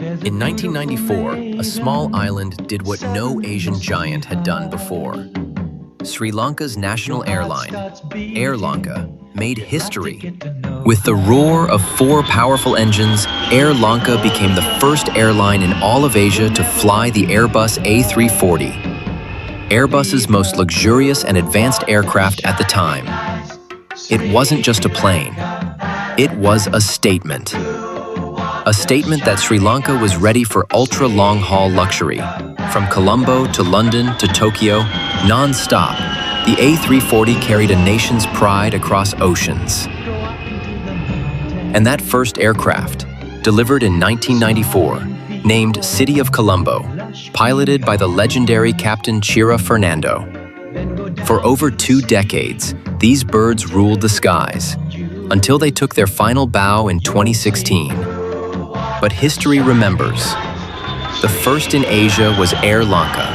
In 1994, a small island did what no Asian giant had done before. Sri Lanka's national airline, Air Lanka, made history. With the roar of 4 powerful engines, Air Lanka became the first airline in all of Asia to fly the Airbus A340, Airbus's most luxurious and advanced aircraft at the time. It wasn't just a plane. It was a statement. A statement that Sri Lanka was ready for ultra-long-haul luxury. From Colombo to London to Tokyo, non-stop, the A340 carried a nation's pride across oceans. And that first aircraft, delivered in 1994, named City of Colombo, piloted by the legendary Captain Chira Fernando. For over 2 decades, these birds ruled the skies, until they took their final bow in 2016. But history remembers. The first in Asia was Air Lanka.